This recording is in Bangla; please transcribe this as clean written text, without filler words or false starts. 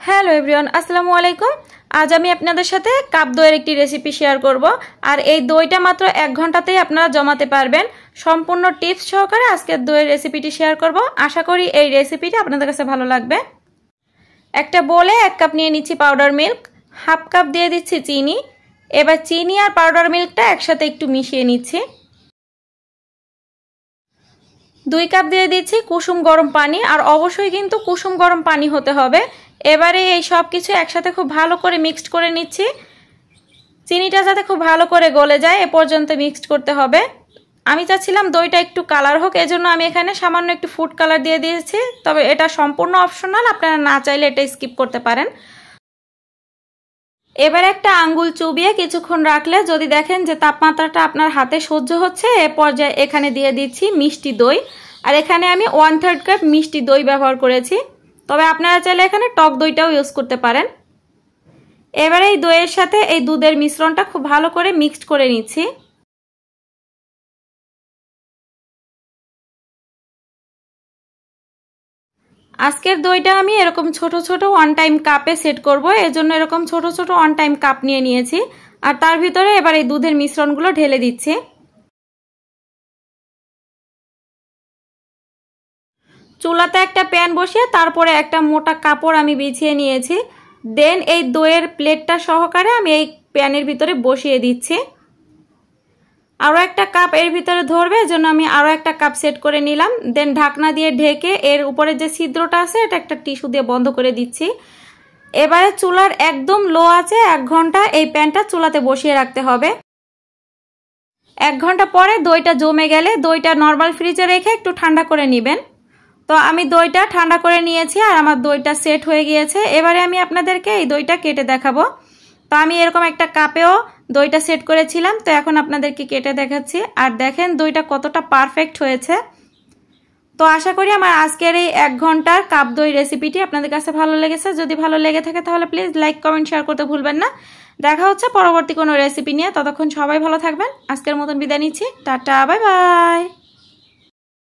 হ্যালো এভরিওয়ান, আসসালামু আলাইকুম। আজ আমি আপনাদের সাথে কাপ দইয়ের একটি রেসিপি শেয়ার করব। আর এই দইটা মাত্র 1 ঘন্টাতেই আপনারা জমাতে পারবেন। সম্পূর্ণ টিপস সহকারে আজকের দইয়ের রেসিপিটি শেয়ার করব। আশা করি এই রেসিপিটা আপনাদের কাছে ভালো লাগবে। একটা বোলে 1 কাপ নিয়ে নিচ্ছি পাউডার মিল্ক, হাফ কাপ দিয়ে দিচ্ছি চিনি। এবার চিনি আর পাউডার মিল্কটা একসাথে একটু মিশিয়ে নিচ্ছি। 2 কাপ দিয়ে দিচ্ছি কুসুম গরম পানি, আর অবশ্যই কিন্তু কুসুম গরম পানি হতে হবে। এবারে এই সব কিছু একসাথে খুব ভালো করে মিক্সড করে নিচ্ছি। চিনিটা যাতে খুব ভালো করে গলে যায় এ পর্যন্ত মিক্সড করতে হবে। আমি চাচ্ছিলাম দইটা একটু কালার হোক, এজন্য আমি এখানে সামান্য একটু ফুড কালার দিয়ে দিয়েছি। তবে এটা সম্পূর্ণ অপশনাল, আপনারা না চাইলে এটা স্কিপ করতে পারেন। এবার একটা আঙ্গুল চুবিয়ে কিছুক্ষণ রাখলে যদি দেখেন যে তাপমাত্রাটা আপনার হাতে সহ্য হচ্ছে, এ পর্যায়ে এখানে দিয়ে দিচ্ছি মিষ্টি দই। আর এখানে আমি 1/3 কাপ মিষ্টি দই ব্যবহার করেছি, তবে আপনারা চাইলে এখানে টক দইটাও ইউজ করতে পারেন। এবারে এই দইয়ের সাথে এই দুধের মিশ্রণটা খুব ভালো করে মিক্সড করে নিচ্ছি। আজকের দইটা আমি এরকম ছোট ছোট 1 টাইম কাপে সেট করব, এজন্য এরকম ছোট ছোট 1 টাইম কাপ নিয়ে নিয়েছি। আর তার ভিতরে এবার এই দুধের মিশ্রণগুলো ঢেলে দিচ্ছি। চুলাতে একটা প্যান বসিয়ে তারপরে একটা মোটা কাপড় আমি বিছিয়ে নিয়েছি। দেন এই দইয়ের প্লেটটা সহকারে আমি এই প্যানের ভিতরে বসিয়ে দিচ্ছি। আরও একটা কাপ এর ভিতরে ধরবে, এজন্য আমি আরও একটা কাপ সেট করে নিলাম। দেন ঢাকনা দিয়ে ঢেকে এর উপরে যে ছিদ্রটা আছে এটা একটা টিস্যু দিয়ে বন্ধ করে দিচ্ছি। এবারে চুলার একদম লো আছে 1 ঘন্টা এই প্যানটা চুলাতে বসিয়ে রাখতে হবে। 1 ঘন্টা পরে দইটা জমে গেলে দইটা নর্মাল ফ্রিজে রেখে একটু ঠান্ডা করে নেবেন। তো আমি দইটা ঠান্ডা করে নিয়েছি আর আমার দইটা সেট হয়ে গিয়েছে। এবারে আমি আপনাদেরকে এই দইটা কেটে দেখাবো। তো আমি এরকম একটা কাপেও দইটা সেট করেছিলাম, তো এখন আপনাদেরকে কেটে দেখাচ্ছি। আর দেখেন দইটা কতটা পারফেক্ট হয়েছে। তো আশা করি আমার আজকের এই 1 ঘন্টার কাপ দই রেসিপিটি আপনাদের কাছে ভালো লেগেছে। যদি ভালো লেগে থাকে তাহলে প্লিজ লাইক, কমেন্ট, শেয়ার করতে ভুলবেন না। দেখা হচ্ছে পরবর্তী কোনো রেসিপি নিয়ে। ততক্ষণ সবাই ভালো থাকবেন। আজকের মতন বিদায় নিচ্ছি। Tata, bye bye.